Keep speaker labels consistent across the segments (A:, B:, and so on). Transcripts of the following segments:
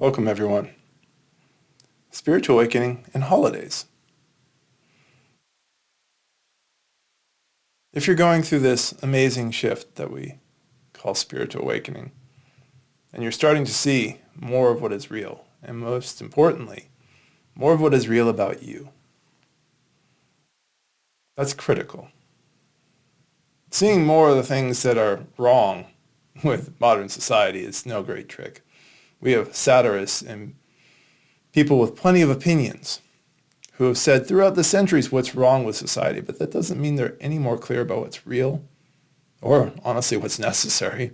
A: Welcome, everyone. Spiritual awakening and holidays. If you're going through this amazing shift that we call spiritual awakening, and you're starting to see more of what is real, and most importantly, more of what is real about you, that's critical. Seeing more of the things that are wrong with modern society is no great trick. We have satirists and people with plenty of opinions who have said throughout the centuries what's wrong with society, but that doesn't mean they're any more clear about what's real or honestly what's necessary.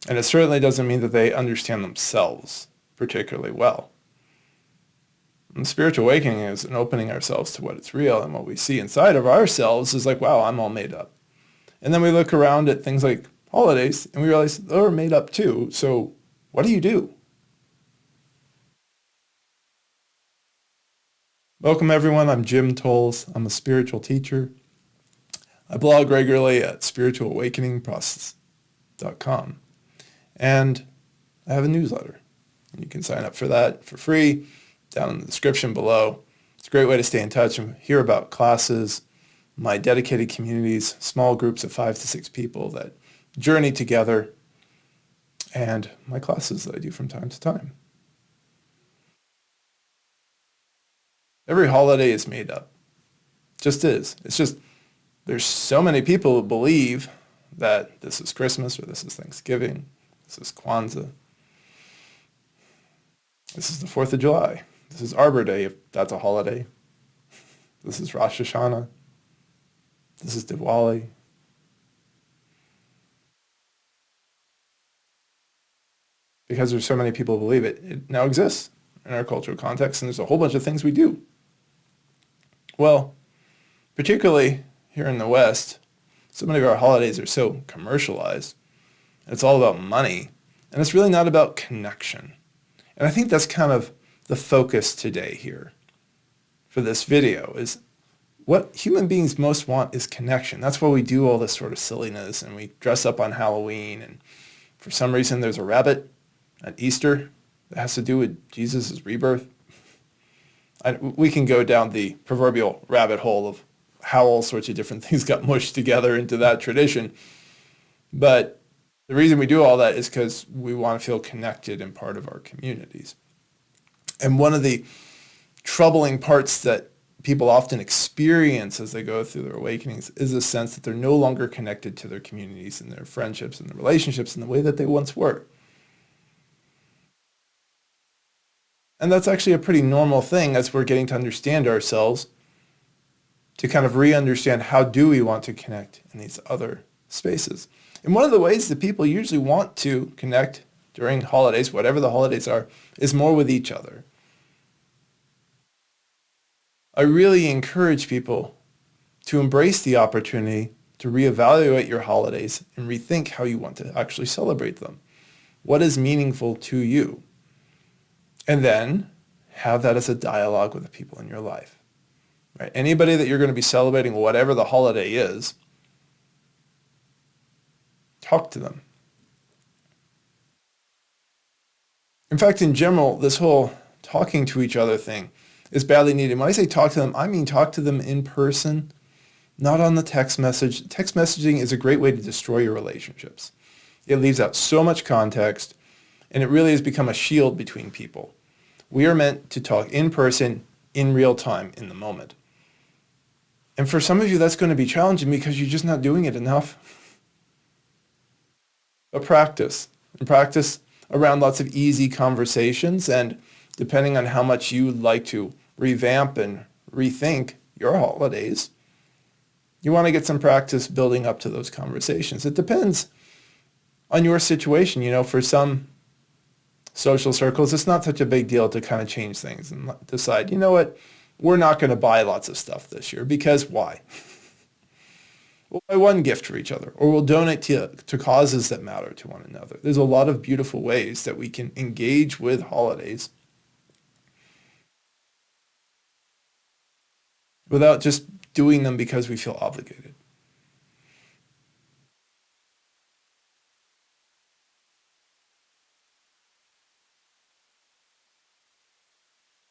A: And it certainly doesn't mean that they understand themselves particularly well. And spiritual awakening is an opening ourselves to what is real, and what we see inside of ourselves is like, wow, I'm all made up. And then we look around at things like holidays and we realize they're made up too. So what do you do? Welcome, everyone. I'm Jim Tolles. I'm a spiritual teacher. I blog regularly at spiritualawakeningprocess.com. And I have a newsletter. You can sign up for that for free down in the description below. It's a great way to stay in touch and hear about classes, my dedicated communities, small groups of 5 to 6 people that journey together, and my classes that I do from time to time. Every holiday is made up. Just is. It's just there's so many people who believe that this is Christmas or this is Thanksgiving, this is Kwanzaa, this is the 4th of July, this is Arbor Day if that's a holiday, this is Rosh Hashanah, this is Diwali. Because there's so many people who believe it, it now exists in our cultural context, and there's a whole bunch of things we do. Well, particularly here in the West, so many of our holidays are so commercialized. It's all about money, and it's really not about connection. And I think that's kind of the focus today here for this video is what human beings most want is connection. That's why we do all this sort of silliness, and we dress up on Halloween, and for some reason there's a rabbit at Easter that has to do with Jesus' rebirth. We can go down the proverbial rabbit hole of how all sorts of different things got mushed together into that tradition. But the reason we do all that is because we want to feel connected and part of our communities. And one of the troubling parts that people often experience as they go through their awakenings is a sense that they're no longer connected to their communities and their friendships and their relationships in the way that they once were. And that's actually a pretty normal thing as we're getting to understand ourselves, to kind of re-understand how do we want to connect in these other spaces. And one of the ways that people usually want to connect during holidays, whatever the holidays are, is more with each other. I really encourage people to embrace the opportunity to reevaluate your holidays and rethink how you want to actually celebrate them. What is meaningful to you? And then have that as a dialogue with the people in your life. Right? Anybody that you're going to be celebrating, whatever the holiday is, talk to them. In fact, in general, this whole talking to each other thing is badly needed. When I say talk to them, I mean talk to them in person, not on the text message. Text messaging is a great way to destroy your relationships. It leaves out so much context, and it really has become a shield between people. We are meant to talk in person, in real time, in the moment. And for some of you, that's going to be challenging because you're just not doing it enough. But practice. And practice around lots of easy conversations. And depending on how much you like to revamp and rethink your holidays, you want to get some practice building up to those conversations. It depends on your situation. You know, for some social circles, it's not such a big deal to kind of change things and decide, you know what, we're not going to buy lots of stuff this year because why? We'll buy one gift for each other, or we'll donate to causes that matter to one another. There's a lot of beautiful ways that we can engage with holidays without just doing them because we feel obligated.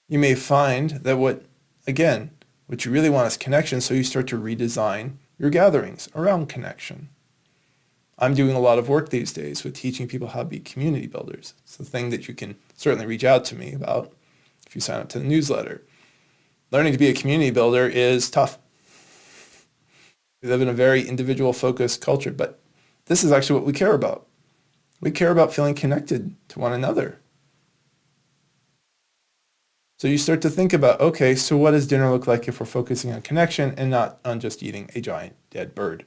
A: You may find that what you really want is connection, so you start to redesign your gatherings around connection. I'm doing a lot of work these days with teaching people how to be community builders. It's a thing that you can certainly reach out to me about if you sign up to the newsletter. Learning to be a community builder is tough. We live in a very individual-focused culture, but this is actually what we care about. We care about feeling connected to one another. So you start to think about, okay, so what does dinner look like if we're focusing on connection and not on just eating a giant dead bird?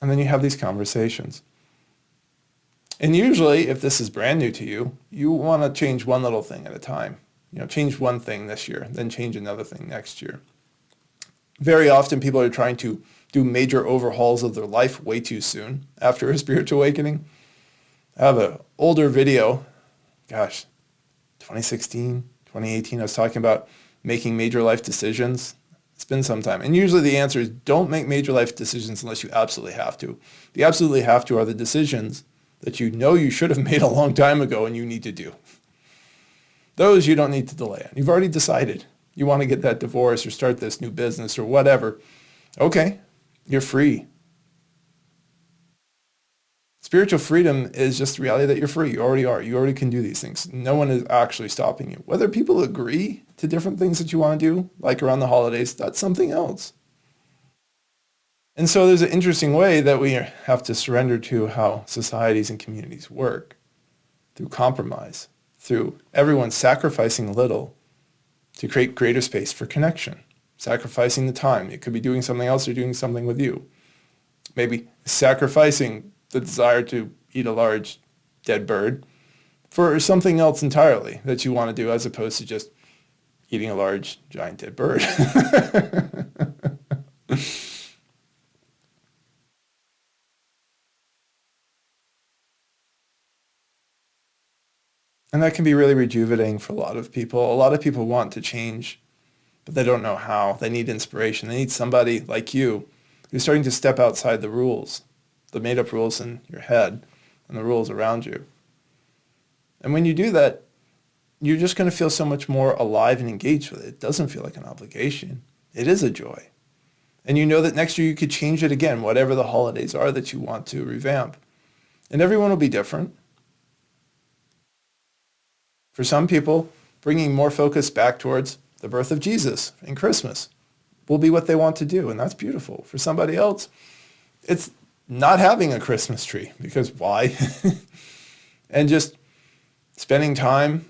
A: And then you have these conversations. And usually, if this is brand new to you, you want to change one little thing at a time. Change one thing this year, then change another thing next year. Very often, people are trying to do major overhauls of their life way too soon after a spiritual awakening. I have an older video, 2016, 2018, I was talking about making major life decisions. It's been some time. And usually the answer is don't make major life decisions unless you absolutely have to. The absolutely have to are the decisions that you know you should have made a long time ago and you need to do. Those you don't need to delay on. You've already decided you want to get that divorce or start this new business or whatever. Okay, you're free. Spiritual freedom is just the reality that you're free. You already are. You already can do these things. No one is actually stopping you. Whether people agree to different things that you want to do, like around the holidays, that's something else. And so there's an interesting way that we have to surrender to how societies and communities work, through compromise, through everyone sacrificing a little to create greater space for connection, sacrificing the time. It could be doing something else or doing something with you. Maybe sacrificing the desire to eat a large dead bird for something else entirely that you want to do as opposed to just eating a large, giant dead bird. And that can be really rejuvenating for a lot of people. A lot of people want to change, but they don't know how. They need inspiration. They need somebody like you who's starting to step outside the rules, the made-up rules in your head and the rules around you. And when you do that, you're just going to feel so much more alive and engaged with it. It doesn't feel like an obligation. It is a joy. And you know that next year you could change it again, whatever the holidays are that you want to revamp. And everyone will be different. For some people, bringing more focus back towards the birth of Jesus and Christmas will be what they want to do, and that's beautiful. For somebody else, it's not having a Christmas tree, because why? And just spending time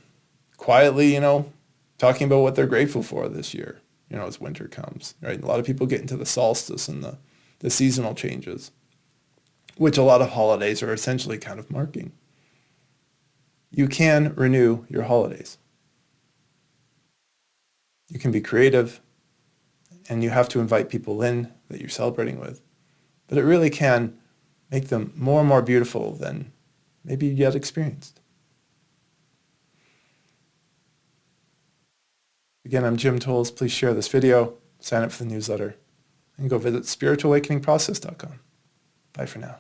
A: quietly, talking about what they're grateful for this year, as winter comes, right? A lot of people get into the solstice and the seasonal changes, which a lot of holidays are essentially kind of marking. You can renew your holidays. You can be creative, and you have to invite people in that you're celebrating with. But it really can make them more and more beautiful than maybe you yet experienced. Again, I'm Jim Tolles. Please share this video, sign up for the newsletter, and go visit spiritualawakeningprocess.com. Bye for now.